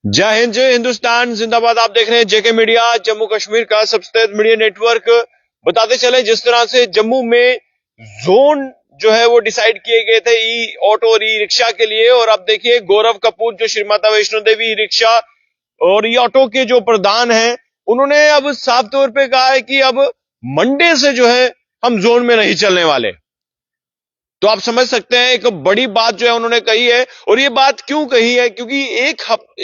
जय हिंद, जय हिंदुस्तान जिंदाबाद। आप देख रहे हैं जेके मीडिया, जम्मू कश्मीर का सबसे तेज मीडिया नेटवर्क। बताते चले जिस तरह से जम्मू में जोन जो है वो डिसाइड किए गए थे ई ऑटो और ई रिक्शा के लिए। और अब देखिए गौरव कपूर जो श्री माता वैष्णो देवी ई रिक्शा और ई ऑटो के जो प्रधान हैं, उन्होंने अब साफ तौर पे कहा है कि अब मंडे से जो है हम जोन में नहीं चलने वाले। तो आप समझ सकते हैं एक बड़ी बात जो है उन्होंने कही है। और ये बात क्यों कही है, क्योंकि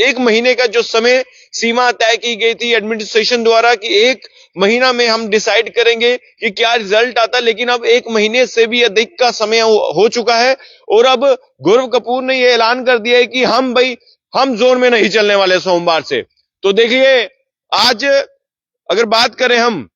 एक महीने का जो समय सीमा तय की गई थी एडमिनिस्ट्रेशन द्वारा कि एक महीना में हम डिसाइड करेंगे कि क्या रिजल्ट आता, लेकिन अब एक महीने से भी अधिक का समय हो चुका है। और अब गौरव कपूर ने यह ऐलान कर दिया है कि हम जोन में नहीं चलने वाले सोमवार से। तो देखिए आज अगर बात करें हम,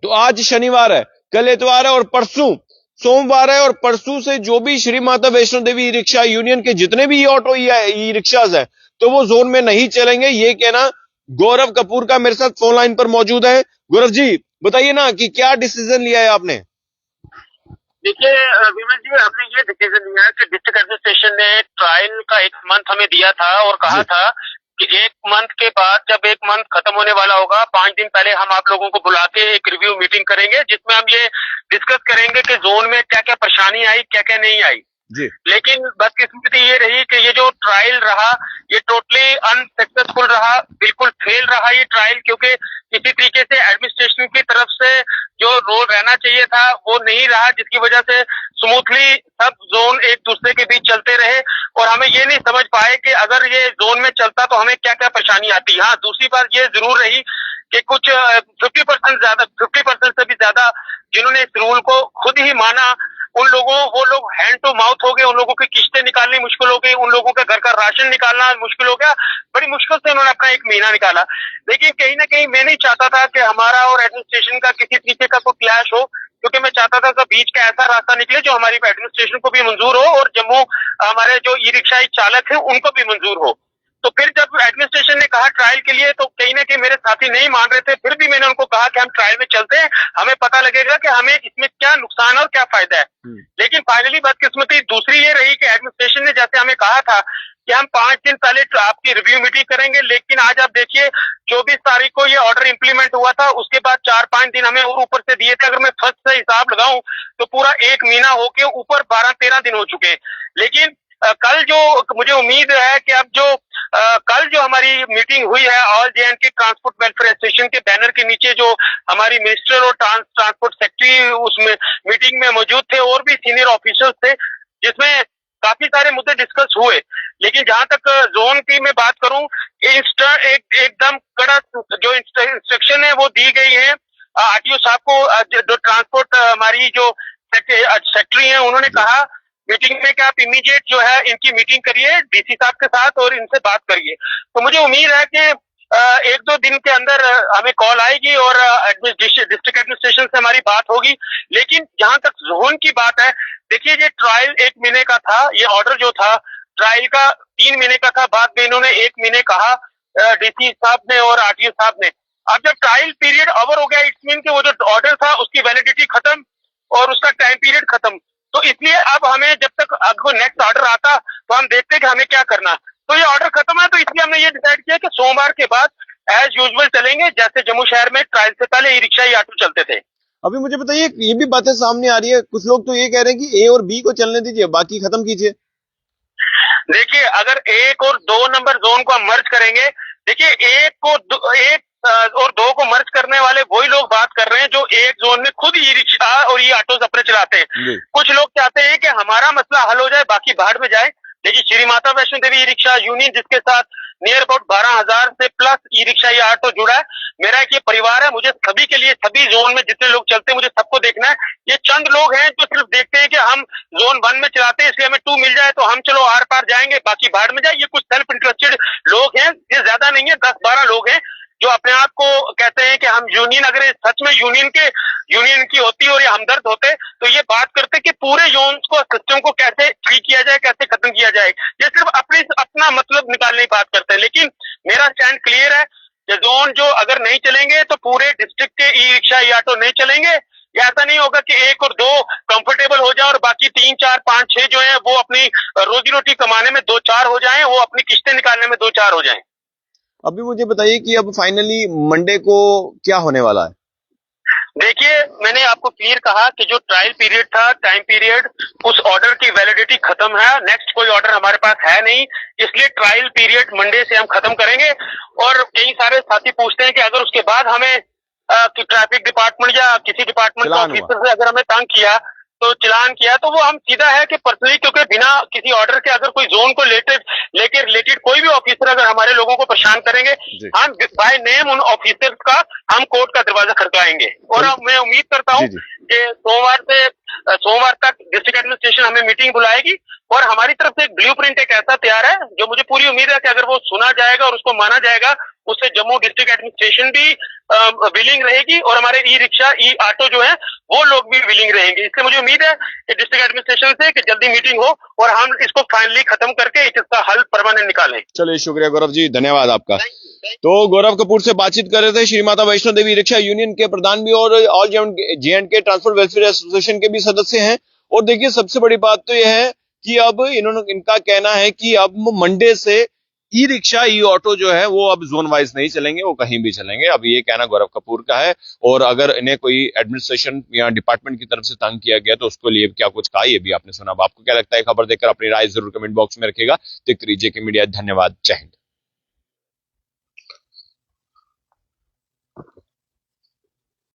तो आज शनिवार है, कल इतवार है और परसों सोमवार है। और परसों से जो भी Shri Mata Vaishno Devi e rickshaw union के जितने भी ऑटो ई रिक्शाज है, तो वो जोन में नहीं चलेंगे। ये कहना गौरव कपूर का मेरे साथ फोन लाइन पर मौजूद है। गौरव जी बताइए ना कि क्या डिसीजन लिया है आपने। देखिए विमल जी, हमने ये डिसीजन लिया कि डिस्ट्रिक्ट एडमिनिस्ट्रेशन ने ट्रायल का 1 मंथ हमें दिया था और कहा था कि 1 मंथ के बाद जब 1 मंथ खत्म होने वाला होगा, 5 दिन पहले हम आप लोगों को बुला के एक रिव्यू मीटिंग करेंगे जिसमें हम ये डिस्कस करेंगे कि जोन में क्या क्या परेशानी आई, क्या क्या नहीं आई जी। लेकिन बदकिस्मती ये रही कि ये जो ट्रायल रहा ये टोटली अनसक्सेसफुल रहा, बिल्कुल फेल रहा ये ट्रायल, क्योंकि किसी तरीके से एडमिनिस्ट्रेशन की तरफ से जो रोल रहना चाहिए था वो नहीं रहा, जिसकी वजह से स्मूथली सब जोन एक दूसरे के बीच चलते रहे। और हमें ये नहीं समझ पाए कि अगर ये जोन में चलता तो हमें क्या क्या परेशानी आती। हाँ, दूसरी बात ये जरूर रही कि कुछ 50% से भी ज्यादा जिन्होंने इस रूल को खुद ही माना, वो लोग हैंड टू माउथ हो गए, उन लोगों की किस्तें निकालनी मुश्किल हो गई, उन लोगों के घर का राशन निकालना मुश्किल हो गया। बड़ी मुश्किल से उन्होंने अपना 1 महीना निकाला। लेकिन कहीं ना कहीं मैं नहीं चाहता था कि हमारा और एडमिनिस्ट्रेशन का किसी तरीके का कोई क्लैश हो, क्योंकि मैं चाहता था कि बीच का ऐसा रास्ता निकले जो हमारी एडमिनिस्ट्रेशन को भी मंजूर हो और जम्मू हमारे जो ई रिक्शा चालक है उनको भी मंजूर हो। तो फिर जब एडमिनिस्ट्रेशन ने कहा ट्रायल के लिए, तो कहीं ना कहीं मेरे साथी नहीं मान रहे थे। फिर भी मैंने उनको कहा कि हम ट्रायल में चलते हैं, हमें पता लगेगा कि हमें इसमें क्या नुकसान और क्या फायदा है। लेकिन फाइनली बदकिस्मती दूसरी ये रही कि एडमिनिस्ट्रेशन ने जैसे हमें कहा था कि हम 5 दिन पहले आपकी रिव्यू मीटिंग करेंगे, लेकिन आज आप देखिए 24 तारीख को ये ऑर्डर इंप्लीमेंट हुआ था, उसके बाद 4-5 दिन हमें और ऊपर से दिए थे। अगर मैं फर्स्ट से हिसाब लगाऊं तो पूरा 1 महीना होके ऊपर 12-13 दिन हो चुके हैं। लेकिन कल जो मुझे उम्मीद है कि अब जो कल जो हमारी मीटिंग हुई है ऑल जे&के ट्रांसपोर्ट वेलफेयर एसोसिएशन के बैनर के नीचे, जो हमारी मिनिस्टर और ट्रांसपोर्ट सेक्रेटरी उसमें मीटिंग में मौजूद थे और भी सीनियर ऑफिसर्स थे, जिसमें काफी सारे मुद्दे डिस्कस हुए। लेकिन जहां तक जोन की मैं बात करूं, एकदम कड़क जो इंस्ट्रक्शन है वो दी गई है आरटीओ साहब को। जो ट्रांसपोर्ट हमारी जो सेक्रेटरी है उन्होंने कहा मीटिंग में कि आप इमीडिएट जो है इनकी मीटिंग करिए डीसी साहब के साथ और इनसे बात करिए। तो मुझे उम्मीद है कि 1-2 दिन के अंदर हमें कॉल आएगी और डिस्ट्रिक्ट एडमिनिस्ट्रेशन से हमारी बात होगी। लेकिन जहां तक जोन की बात है, देखिए ये ट्रायल 1 महीने का था, ये ऑर्डर जो था ट्रायल का 3 महीने का था, बाद में इन्होंने 1 महीने कहा डीसी साहब ने और आरटीओ साहब ने। अब जब ट्रायल पीरियड ओवर हो गया, इट्स मीन कि वो जो ऑर्डर था उसकी वैलिडिटी खत्म और उसका टाइम पीरियड खत्म। तो इसलिए अब हमें जब तक अब नेक्स्ट ऑर्डर आता तो हम देखते हैं कि हमें क्या करना। तो ये ऑर्डर खत्म है, तो इसलिए हमने ये डिसाइड किया कि सोमवार के बाद एज यूजुअल चलेंगे, जैसे जम्मू शहर में ट्रायल से पहले ई रिक्शा या ऑटो चलते थे। अभी मुझे बताइए, ये भी बातें सामने आ रही है, कुछ लोग तो ये कह रहे हैं कि ए और बी को चलने दीजिए, बाकी खत्म कीजिए। देखिए अगर 1 और 2 नंबर जोन को हम मर्ज करेंगे, देखिए 1 और 2 को मर्ज करने वाले वही लोग बात कर रहे हैं जो एक जोन में खुद ई रिक्शा और ई ऑटो अपने चलाते हैं। कुछ लोग चाहते हैं कि हमारा मसला हल हो जाए, बाकी बाहर में जाए। देखिए Shri Mata Vaishno Devi e rickshaw union, जिसके साथ नियर अबाउट 12,000 से प्लस ई रिक्शा या ऑटो जुड़ा है, मेरा एक ये परिवार है। मुझे सभी के लिए, सभी जोन में जितने लोग चलते हैं मुझे सबको देखना है। ये चंद लोग हैं जो सिर्फ देखते हैं कि हम जोन 1 में चलाते हैं इसलिए हमें 2 मिल जाए तो हम चलो आर पार जाएंगे, बाकी बाहर में जाए। ये कुछ सेल्फ इंटरेस्टेड लोग हैं, ये ज्यादा नहीं है, 10-12 लोग हैं जो अपने आप को कहते हैं कि हम यूनियन, अगर सच में यूनियन की होती और ये हमदर्द होते तो ये बात करते कि पूरे जोन को, सिस्टम को कैसे ठीक किया जाए, कैसे खत्म किया जाए। ये सिर्फ अपना मतलब निकालने की बात करते हैं। लेकिन मेरा स्टैंड क्लियर है कि जोन जो अगर नहीं चलेंगे तो पूरे डिस्ट्रिक्ट के ई रिक्शा या ऑटो नहीं चलेंगे। ऐसा नहीं होगा कि 1 और 2 कंफर्टेबल हो जाए और बाकी 3, 4, 5, 6 जो है वो अपनी रोजी रोटी कमाने में 2-4 हो जाएं, वो अपनी किस्तें निकालने में 2-4 हो जाएं। अभी मुझे बताइए कि अब फाइनली मंडे को क्या होने वाला है? देखिए, मैंने आपको क्लियर कहा कि जो ट्रायल पीरियड था, टाइम पीरियड, उस ऑर्डर की वैलिडिटी खत्म है। नेक्स्ट कोई ऑर्डर हमारे पास है नहीं, इसलिए ट्रायल पीरियड मंडे से हम खत्म करेंगे। और कई सारे साथी पूछते हैं कि अगर उसके बाद हमें कि ट्रैफिक डिपार्टमेंट या किसी डिपार्टमेंट का ऑफिसर से अगर हमें तंग किया, तो चलान किया, तो वो हम सीधा है कि पर्सनली, क्योंकि बिना किसी ऑर्डर के अगर कोई जोन को लेके रिलेटेड कोई भी ऑफिसर अगर हमारे लोगों को परेशान करेंगे, हम बाय नेम उन ऑफिसर्स का हम कोर्ट का दरवाजा खड़काएंगे। और अब मैं उम्मीद करता हूँ कि सोमवार तक डिस्ट्रिक्ट एडमिनिस्ट्रेशन हमें मीटिंग बुलाएगी और हमारी तरफ से एक ब्लूप्रिंट एक ऐसा तैयार है जो मुझे पूरी उम्मीद है कि अगर वो सुना जाएगा और उसको माना जाएगा, उससे जम्मू डिस्ट्रिक्ट एडमिनिस्ट्रेशन भी विलिंग रहेगी और हमारे ई रिक्शा, ई ऑटो जो है वो लोग भी विलिंग रहेंगे। इसलिए मुझे उम्मीद है कि डिस्ट्रिक्ट एडमिनिस्ट्रेशन से कि जल्दी मीटिंग हो और हम इसको फाइनली खत्म करके इसका हल परमानेंट निकालें। चलिए, शुक्रिया गौरव जी, धन्यवाद आपका। तो गौरव कपूर से बातचीत कर रहे थे श्री माता वैष्णो देवी रिक्शा यूनियन के प्रधान भी और all J&K transport welfare association के भी सदस्य हैं। और देखिए, सबसे बड़ी बात तो यह है कि अब इनका कहना है कि अब मंडे से ई रिक्शा, ई ऑटो जो है वो अब जोन वाइज नहीं चलेंगे, वो कहीं भी चलेंगे। अब ये कहना गौरव कपूर का है। और अगर इन्हें कोई एडमिनिस्ट्रेशन या डिपार्टमेंट की तरफ से तंग किया गया तो उसको लिए क्या कुछ कहा, ये भी आपने सुना। अब आपको क्या लगता है? खबर देखकर अपनी राय जरूर कमेंट बॉक्स में रखिएगा। देखते रहिए JK मीडिया। धन्यवाद। जय हिंद।